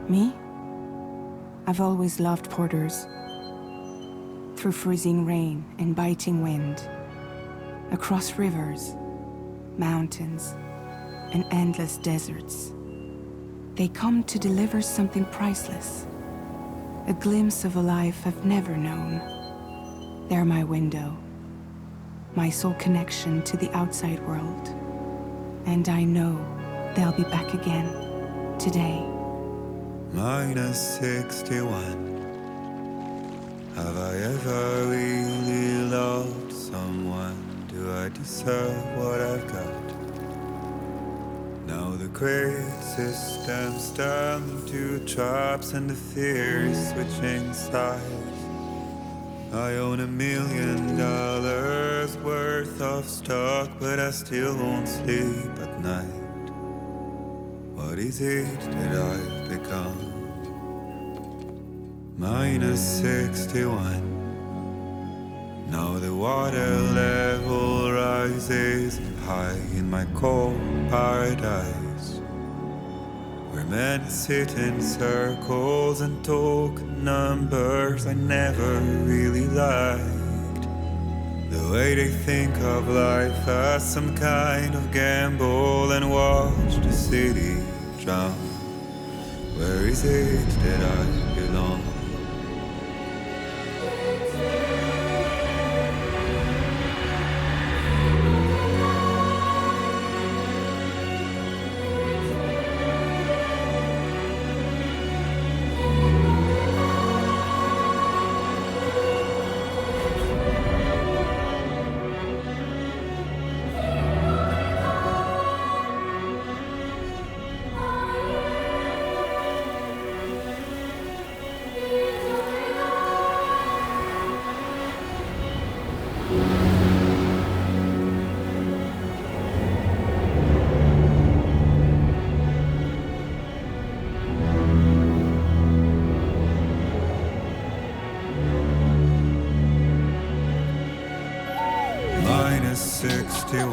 Me? I've always loved porters. Through freezing rain and biting wind, across rivers, mountains, and endless deserts, they come to deliver something priceless, a glimpse of a life I've never known. They're my window, my sole connection to the outside world. And I know they'll be back again, today. Minus 61. Have I ever really loved someone? Do I deserve what I've got? Now the great system's turned into traps and the fear is switching sides. I own $1 million worth of stock, but I still won't sleep at night. What is it that I've become? Minus 61. Now the water level rises high in my cold paradise, where men sit in circles and talk numbers I never really liked. The way they think of life as some kind of gamble and watch the city drown. Where is it that I belong? Minus 61.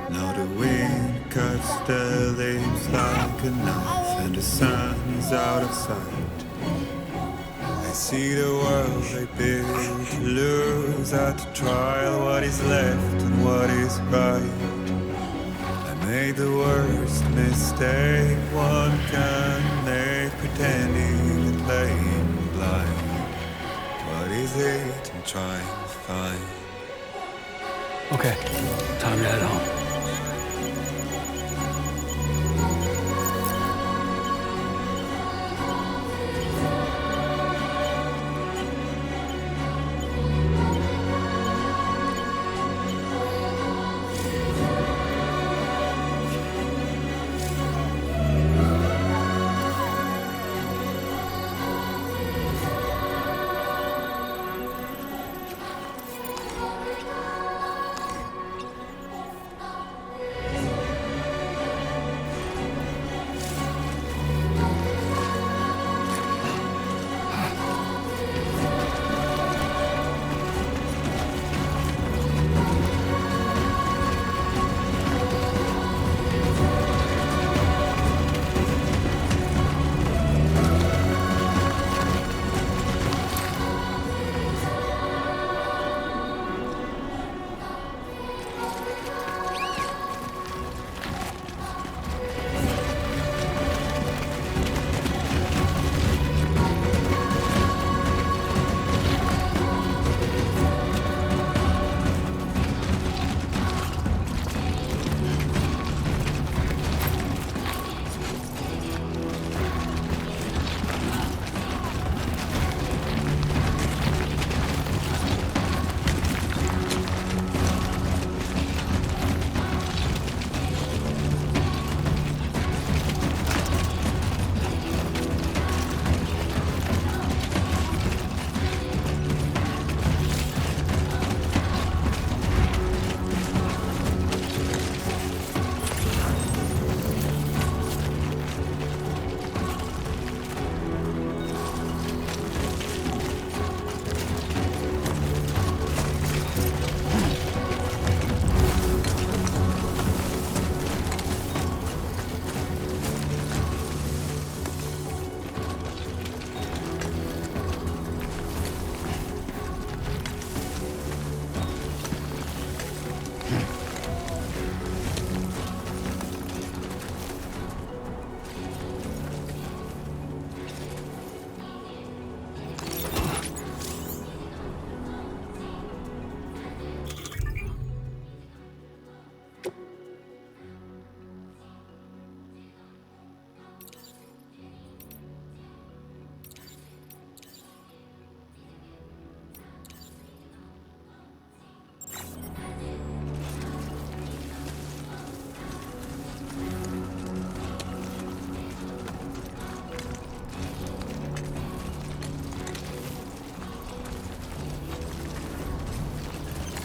Now the wind cuts the leaves like a knife, and the sun is out of sight. I see the world they build to lose at the trial, what is left and what is right. I made the worst mistake one can make, pretending and playing blind. What is it I'm trying to find? Okay, time to head home.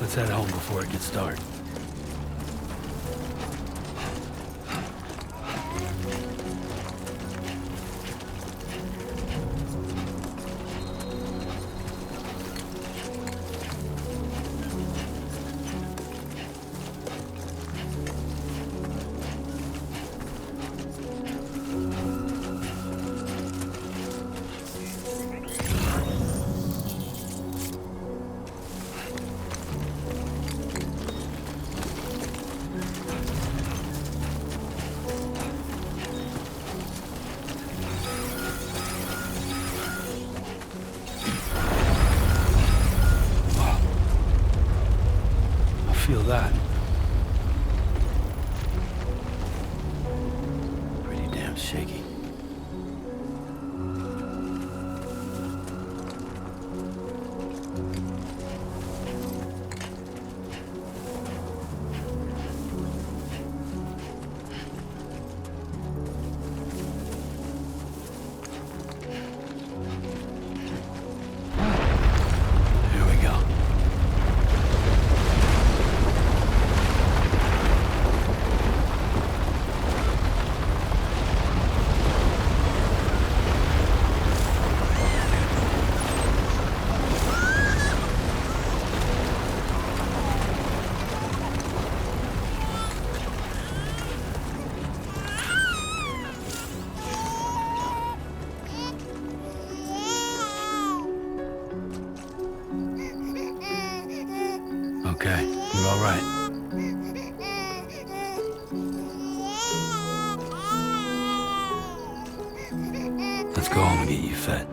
Let's head home before it gets dark. Feel that. Pretty damn shaky. Here we go. Okay, you're all right. Let's go home and get you fed.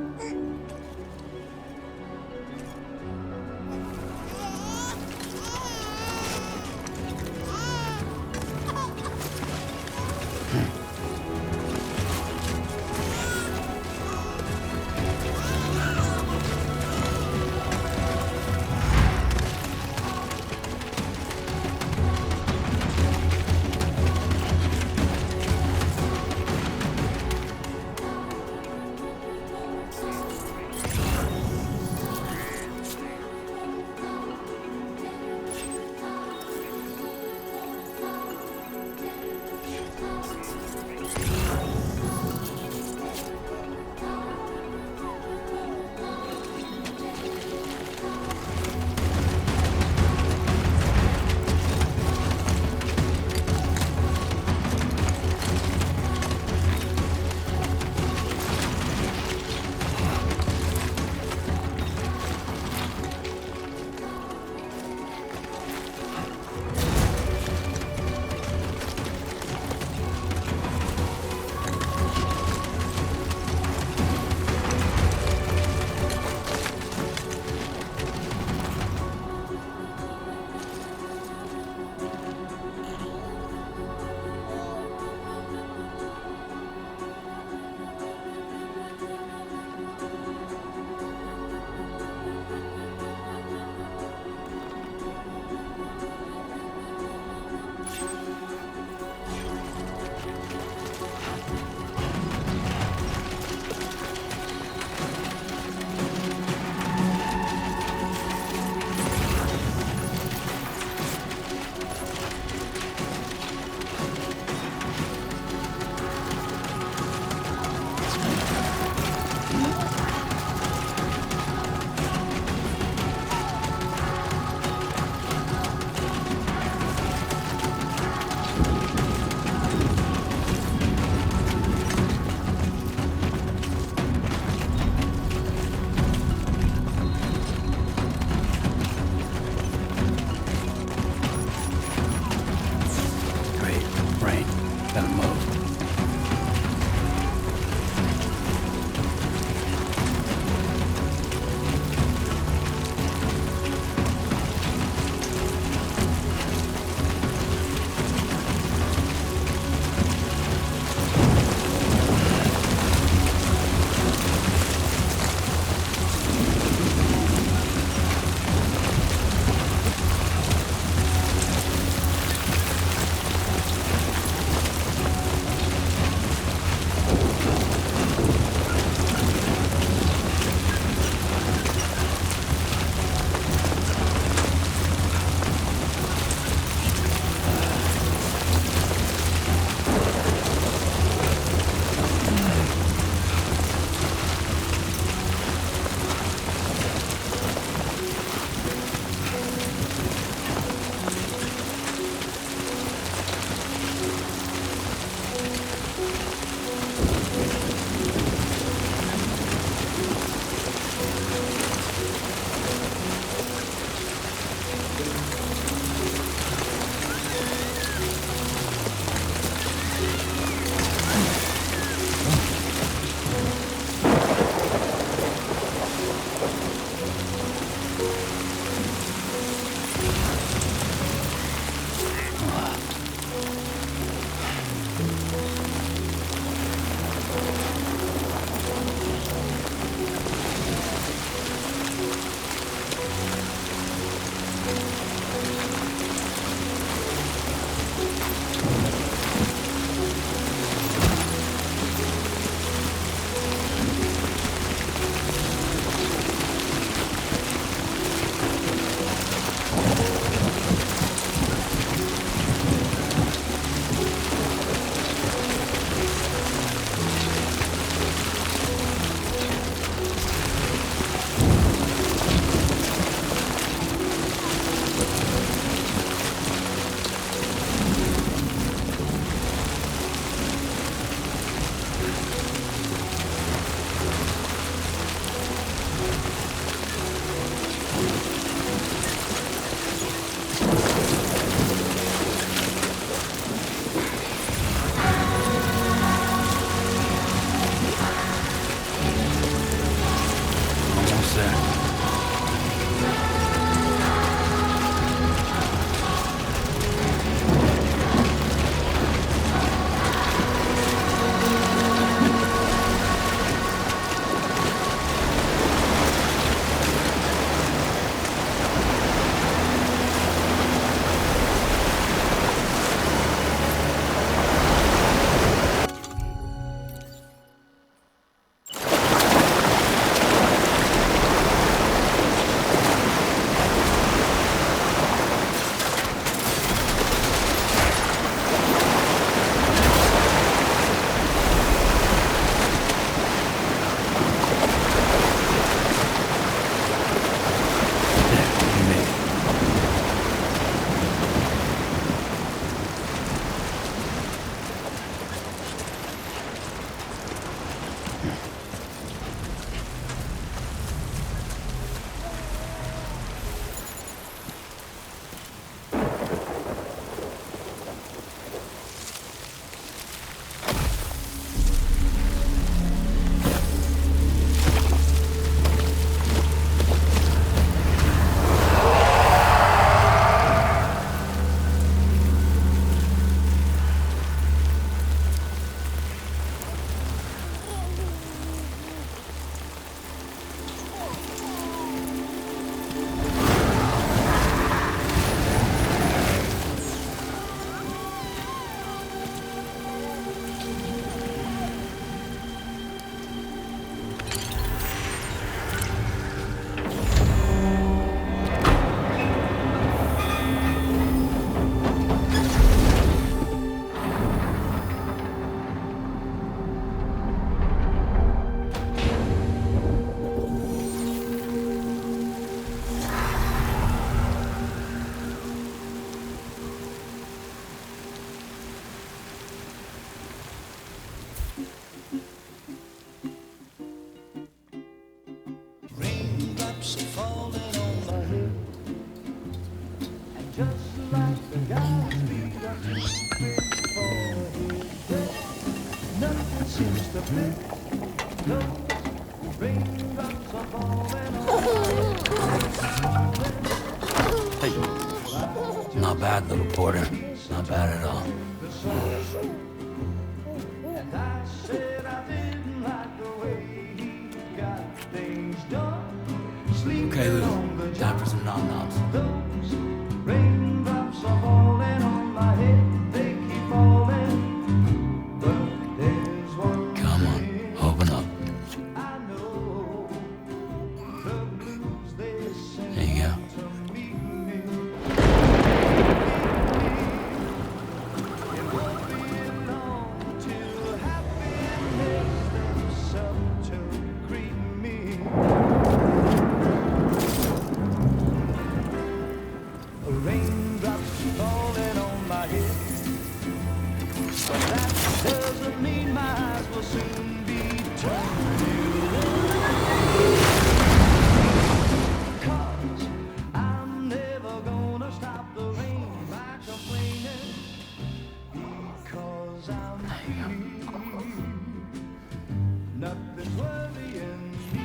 Hey. Not bad, little porter. Not bad at all. Okay, Lou. Time for some nom-noms. Raindrops are falling on my head, they keep falling. But there's one Come on, open up. I know, the blues they sing There you go. to me. It won't be long till happiness themselves to greet me. Raindrops falling on my head, but that doesn't mean my eyes will soon be turned to 'cause I'm never gonna stop the rain by complaining, because I'm free. Nothing's worrying me.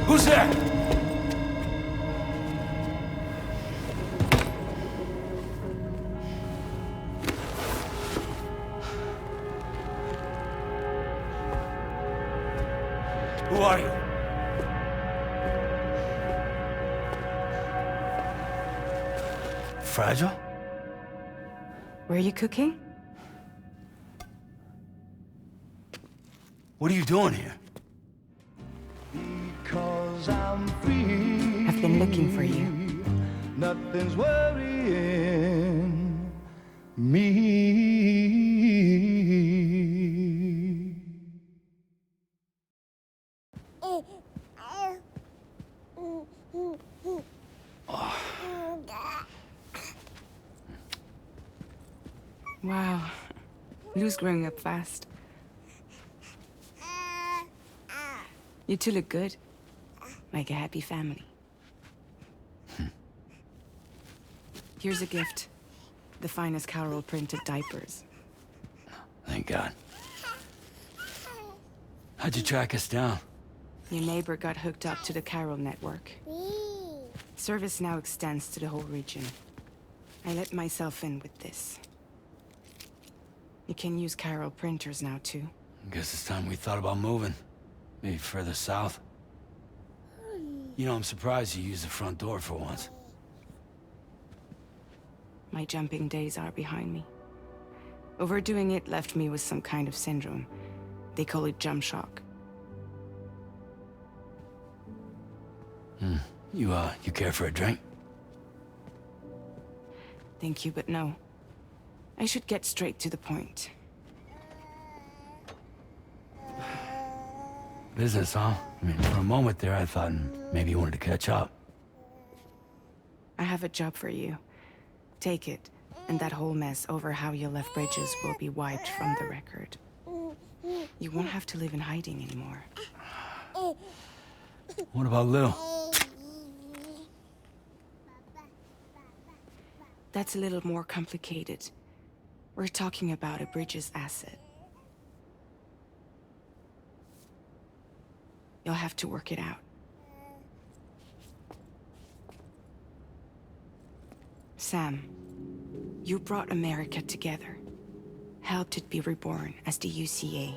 Who's there? Who are you? Fragile? Were you cooking? What are you doing here? Because I'm free. I've been looking for you. Nothing's worrying me. Wow. Lou's growing up fast. You two look good. Like a happy family. Here's a gift. The finest Carol printed diapers. Thank God. How'd you track us down? Your neighbor got hooked up to the Carol network. Service now extends to the whole region. I let myself in with this. You can use Carol printers now, too. Guess it's time we thought about moving. Maybe further south. You know, I'm surprised you used the front door for once. My jumping days are behind me. Overdoing it left me with some kind of syndrome. They call it jump shock. You care for a drink? Thank you, but no. I should get straight to the point. Business, huh? I mean, for a moment there, I thought maybe you wanted to catch up. I have a job for you. Take it, and that whole mess over how you left Bridges will be wiped from the record. You won't have to live in hiding anymore. What about Lou? That's a little more complicated. We're talking about a Bridges asset. You'll have to work it out. Sam, you brought America together. Helped it be reborn as the UCA.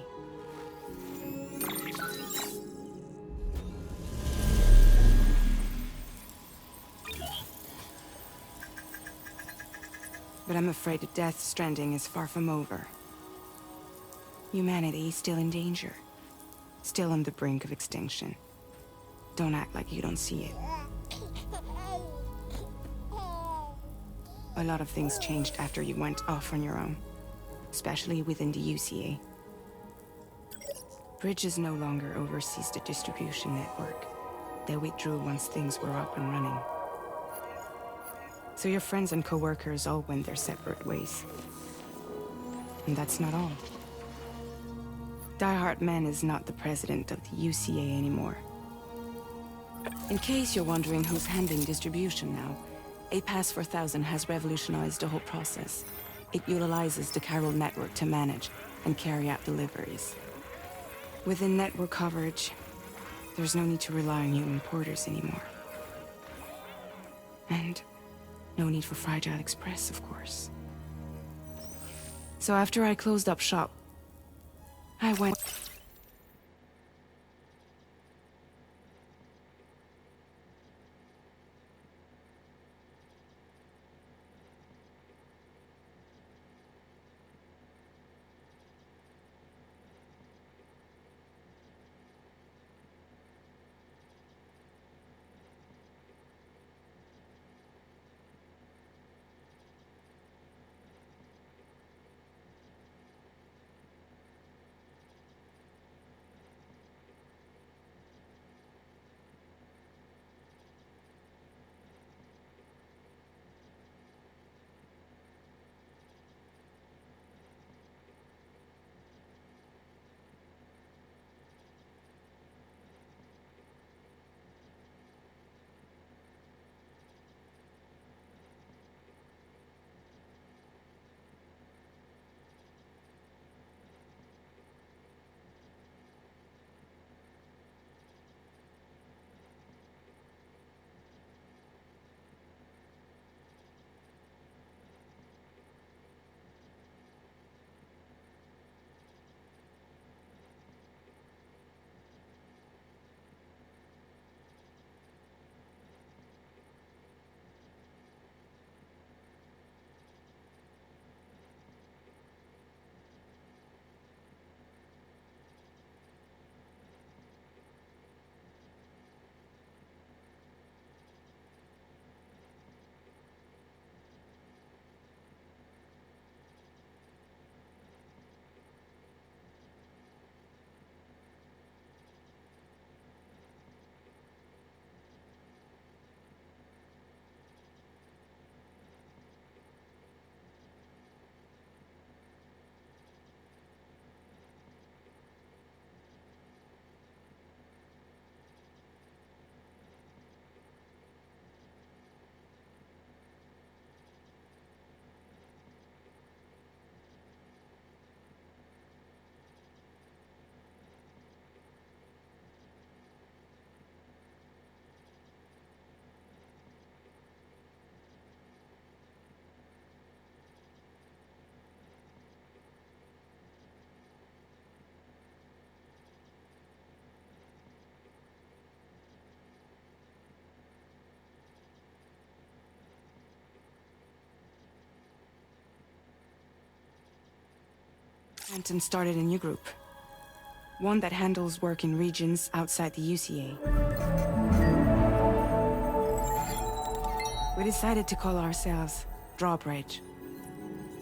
But I'm afraid the death stranding is far from over. Humanity is still in danger. still on the brink of extinction. Don't act like you don't see it. A lot of things changed after you went off on your own, especially within the UCA. Bridges no longer oversees the distribution network. They withdrew once things were up and running. So your friends and co-workers all went their separate ways. And that's not all. Die Hard Man is not the president of the UCA anymore. In case you're wondering who's handling distribution now, A Pass 4000 has revolutionized the whole process. It utilizes the Chiral network to manage and carry out deliveries. Within network coverage, there's no need to rely on human porters anymore. And no need for Fragile Express, of course. So after I closed up shop, I went... Anton started a new group. One that handles work in regions outside the UCA. We decided to call ourselves Drawbridge.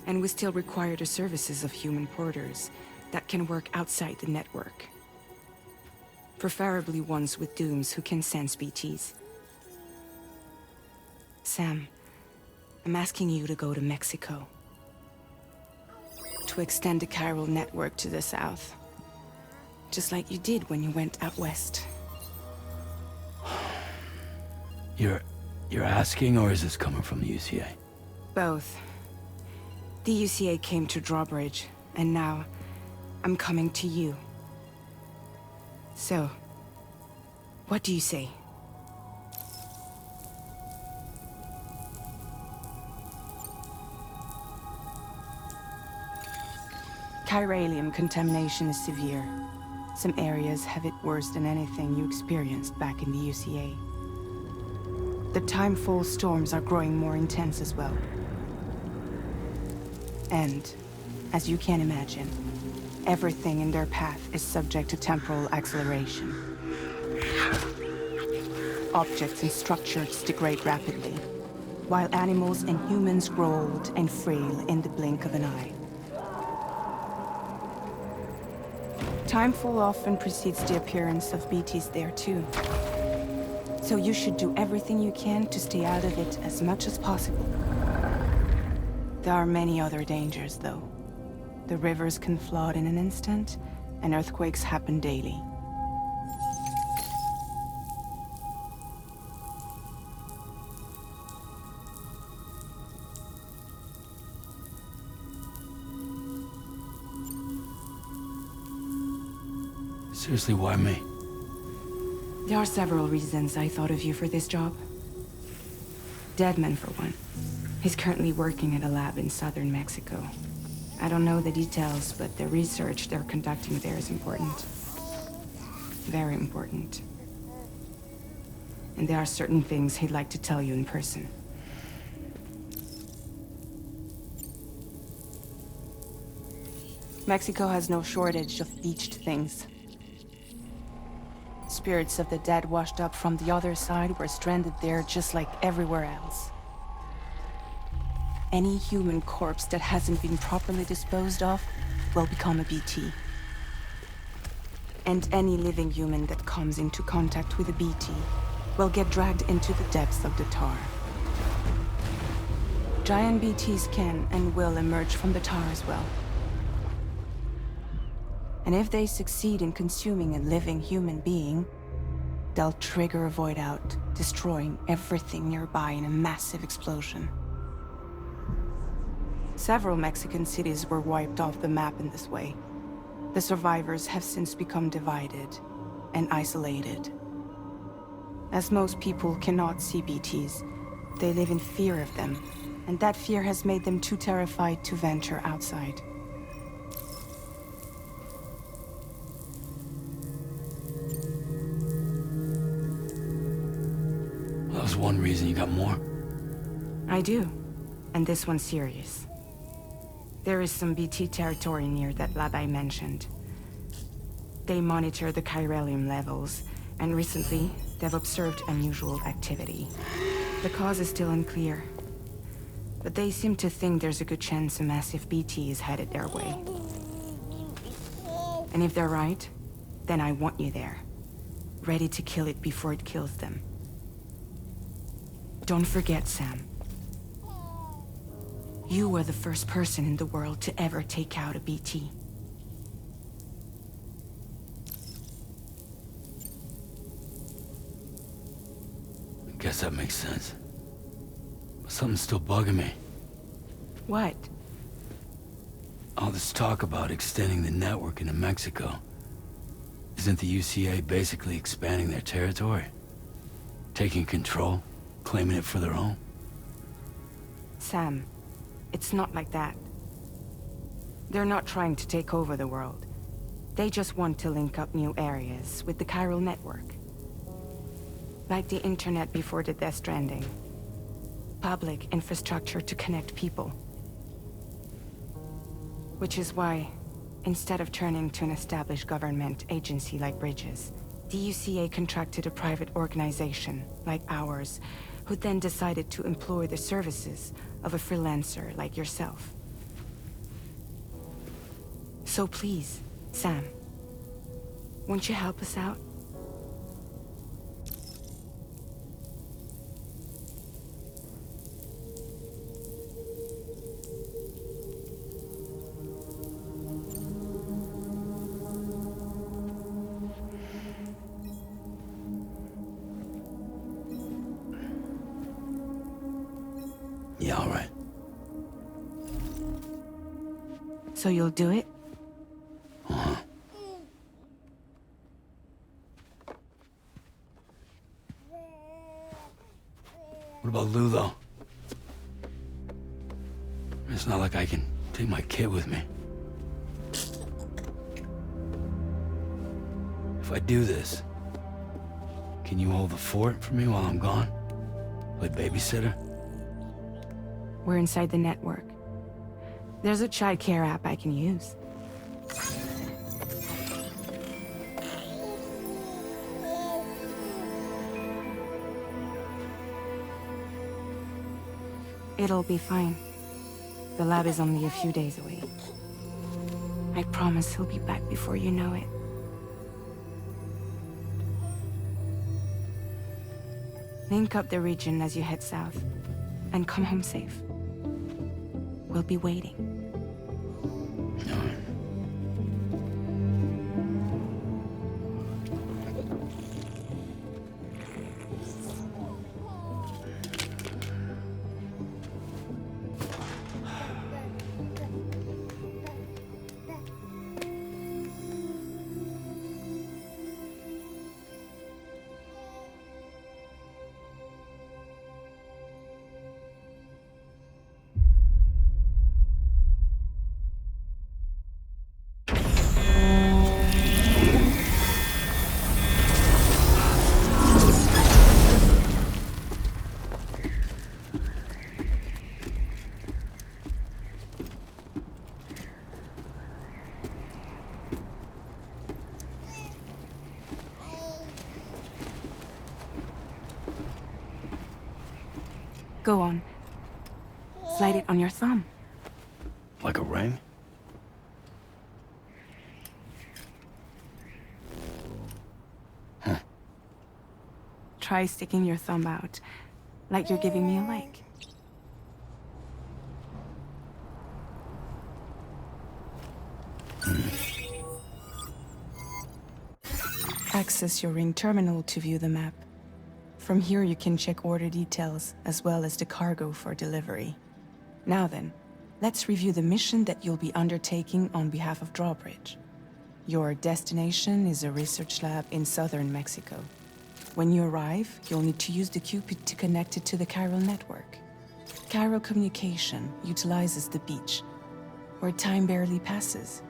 And we still require the services of human porters that can work outside the network. Preferably ones with dooms who can sense BTs. Sam, I'm asking you to go to Mexico. To extend the chiral network to the south. Just like you did when you went out west. You're asking, or is this coming from the UCA? Both. The UCA came to Drawbridge, and now I'm coming to you. So, what do you say? Chiralium contamination is severe. Some areas have it worse than anything you experienced back in the UCA. The timefall storms are growing more intense as well. And, as you can imagine, Everything in their path is subject to temporal acceleration. Objects and structures degrade rapidly, while animals and humans grow old and frail in the blink of an eye. Timefall often precedes the appearance of BTs there too. So you should do everything you can to stay out of it as much as possible. There are many other dangers, though. The rivers can flood in an instant, and earthquakes happen daily. Seriously, why me? There are several reasons I thought of you for this job. Deadman, for one. He's currently working at a lab in southern Mexico. I don't know the details, but the research they're conducting there is important. Very important. And there are certain things he'd like to tell you in person. Mexico has no shortage of beached things. Spirits of the dead washed up from the other side were stranded there just like everywhere else. Any human corpse that hasn't been properly disposed of will become a BT. And any living human that comes into contact with a BT will get dragged into the depths of the tar. Giant BTs can and will emerge from the tar as well. And if they succeed in consuming a living human being, they'll trigger a void out, destroying everything nearby in a massive explosion. Several Mexican cities were wiped off the map in this way. The survivors have since become divided and isolated. As most people cannot see BTs, they live in fear of them, and that fear has made them too terrified to venture outside. That was one reason. You got more? I do, and this one's serious. There is some BT territory near that lab I mentioned. They monitor the chiralium levels, and recently, they've observed unusual activity. The cause is still unclear, but they seem to think there's a good chance a massive BT is headed their way. And if they're right, then I want you there, ready to kill it before it kills them. Don't forget, Sam. You were the first person in the world to ever take out a BT. I guess that makes sense. But something's still bugging me. What? All this talk about extending the network into Mexico. Isn't the UCA basically expanding their territory? Taking control? Claiming it for their own? Sam, it's not like that. They're not trying to take over the world. They just want to link up new areas with the chiral network. Like the internet before the Death Stranding. Public infrastructure to connect people. Which is why, instead of turning to an established government agency like Bridges, the UCA contracted a private organization, like ours, who then decided to employ the services of a freelancer like yourself. So please, Sam, won't you help us out? Yeah, all right. So you'll do it? Uh-huh. What about Lou, though? It's not like I can take my kid with me. If I do this, can you hold the fort for me while I'm gone? Play babysitter? We're inside the network. There's a child care app I can use. It'll be fine. The lab is only a few days away. I promise he'll be back before you know it. Link up the region as you head south, and come home safe. We'll be waiting. Go on. Slide it on your thumb. Like a ring? Huh. Try sticking your thumb out, like you're giving me a like. Access your ring terminal to view the map. From here you can check order details, as well as the cargo for delivery. Now then, let's review the mission that you'll be undertaking on behalf of Drawbridge. Your destination is a research lab in southern Mexico. When you arrive, you'll need to use the Cupid to connect it to the chiral network. Chiral communication utilizes the beach, where time barely passes.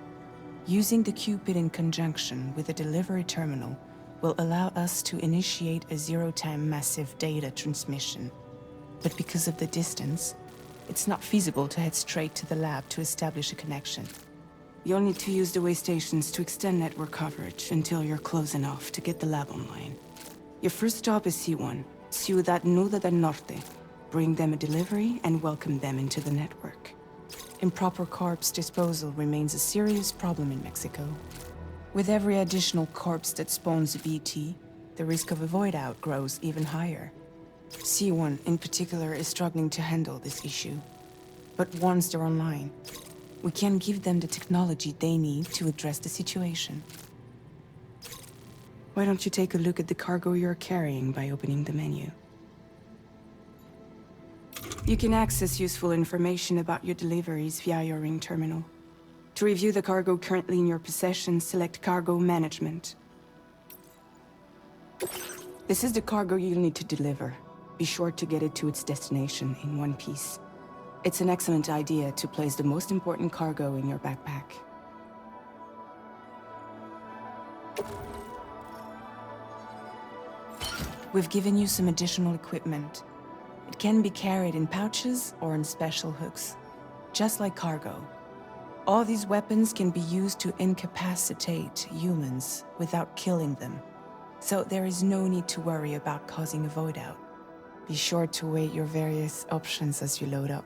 Using the Cupid in conjunction with a delivery terminal will allow us to initiate a zero-time massive data transmission. But because of the distance, it's not feasible to head straight to the lab to establish a connection. You'll need to use the way stations to extend network coverage until you're close enough to get the lab online. Your first stop is C1, Ciudad Nuda del Norte. Bring them a delivery and welcome them into the network. Improper corpse disposal remains a serious problem in Mexico. With every additional corpse that spawns a BT, the risk of a void out grows even higher. C1 in particular is struggling to handle this issue. But once they're online, we can give them the technology they need to address the situation. Why don't you take a look at the cargo you're carrying by opening the menu? You can access useful information about your deliveries via your ring terminal. To review the cargo currently in your possession, select Cargo Management. This is the cargo you'll need to deliver. Be sure to get it to its destination in one piece. It's an excellent idea to place the most important cargo in your backpack. We've given you some additional equipment. It can be carried in pouches or in special hooks, just like cargo. All these weapons can be used to incapacitate humans without killing them, so there is no need to worry about causing a void out. Be sure to weigh your various options as you load up.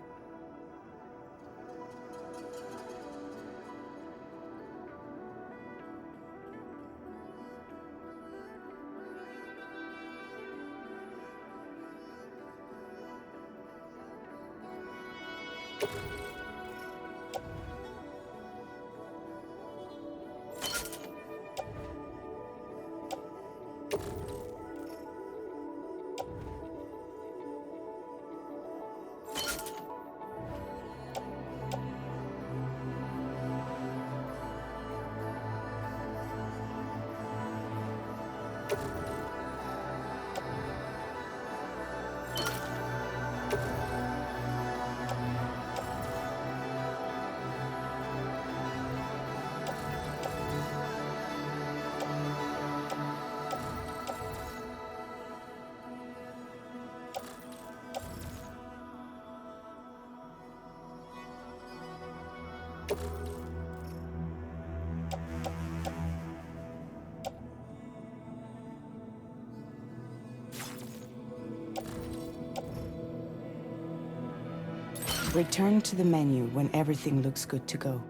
Return to the menu when everything looks good to go.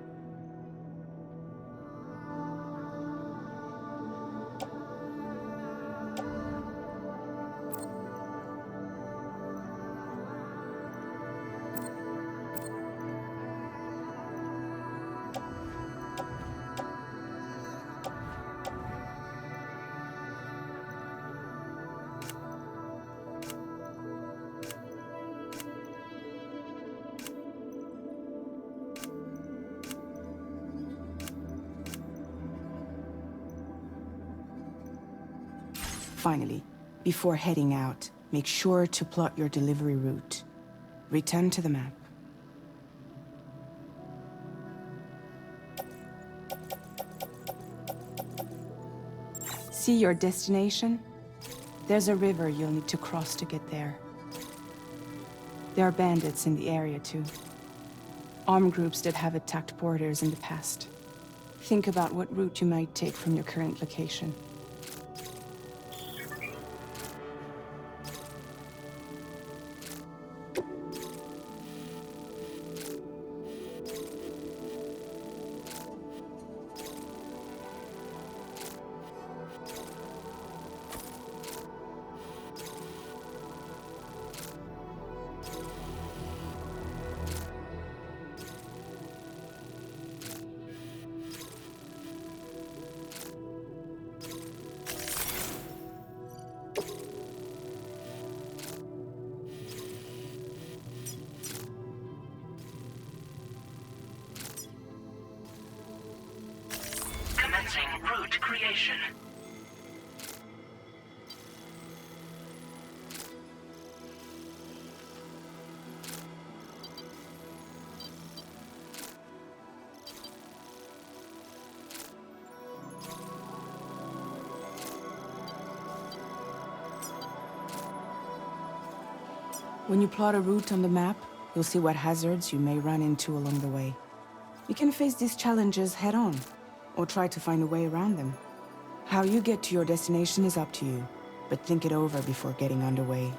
Finally, before heading out, make sure to plot your delivery route. Return to the map. See your destination? There's a river you'll need to cross to get there. There are bandits in the area too. Armed groups that have attacked borders in the past. Think about what route you might take from your current location. Commencing route creation. When you plot a route on the map, you'll see what hazards you may run into along the way. You can face these challenges head-on, or try to find a way around them. How you get to your destination is up to you, but think it over before getting underway.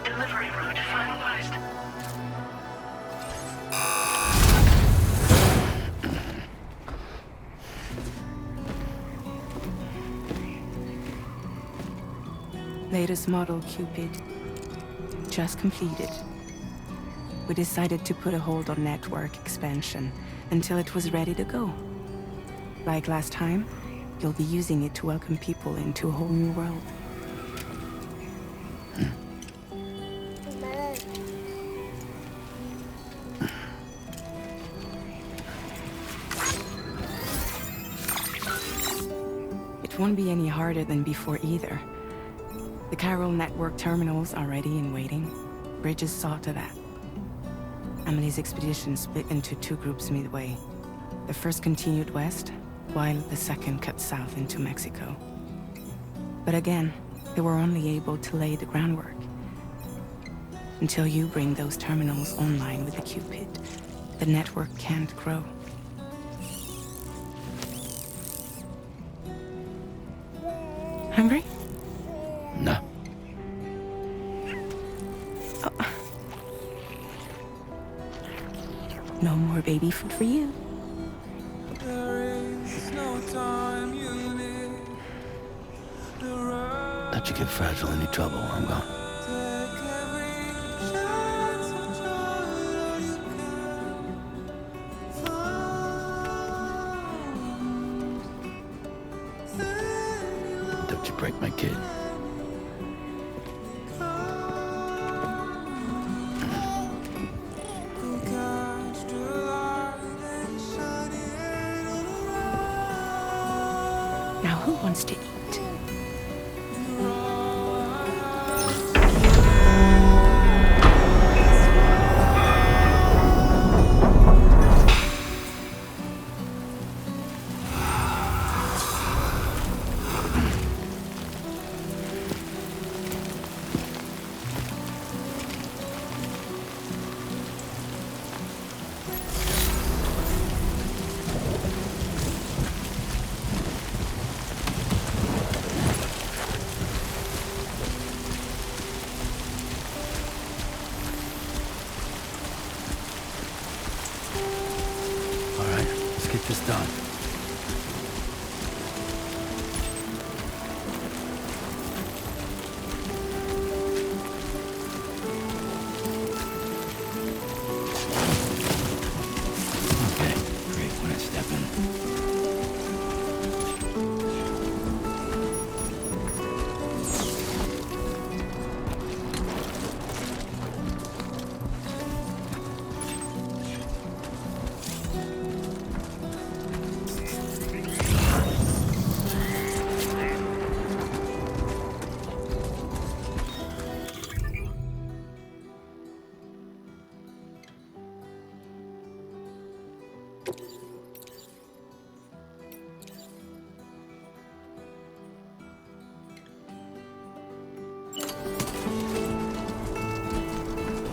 Delivery route finalized. Latest model Cupid. Just completed. We decided to put a hold on network expansion until it was ready to go. Like last time, you'll be using it to welcome people into a whole new world. It won't be any harder than before either. The Chiral network terminals are ready and waiting. Bridges saw to that. Emily's expedition split into two groups midway. The first continued west, while the second cut south into Mexico. But again, they were only able to lay the groundwork. Until you bring those terminals online with the Cupid, the network can't grow. Hungry? No. Oh. No more baby food for you. Don't you get fragile any trouble while I'm gone. wants to eat. All right, let's get this done. Okay, great when I step in.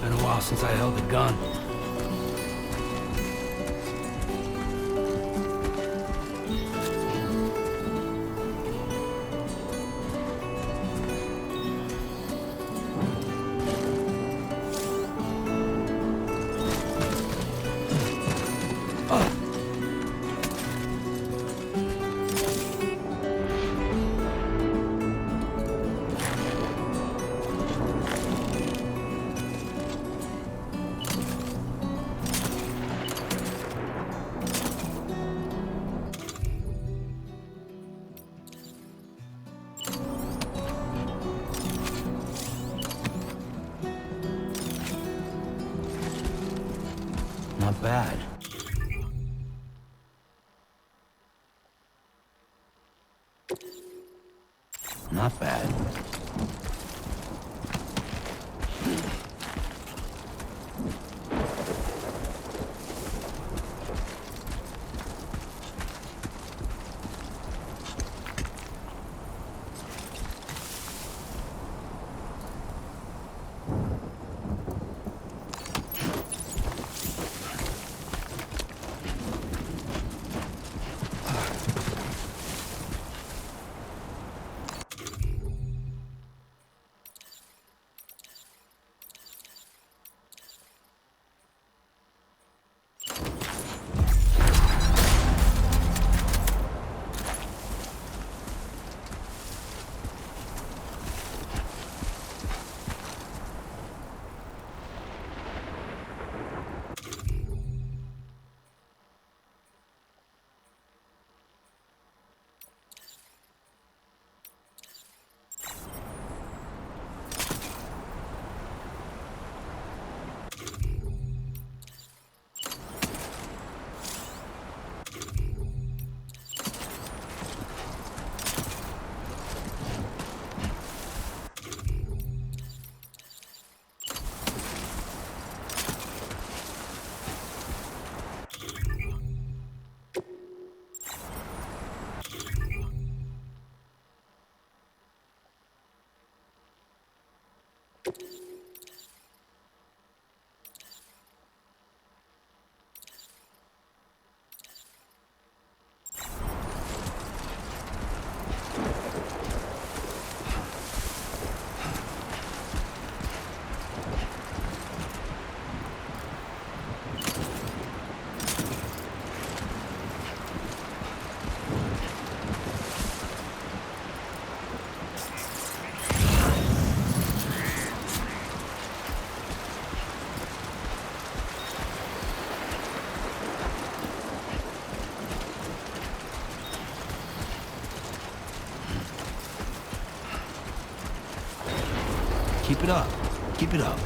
Been a while since I held a gun. Not bad. Not bad. Keep it up. Keep it up.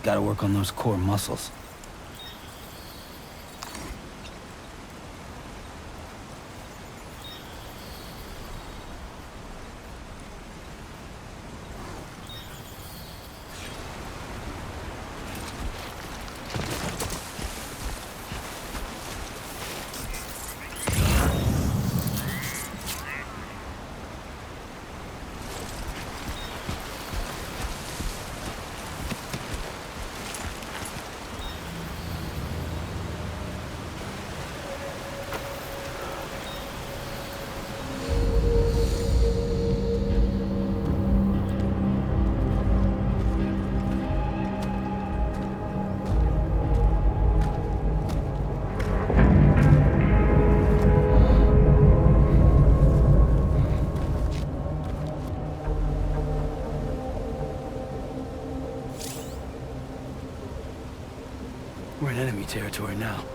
Gotta work on those core muscles. We're in enemy territory now.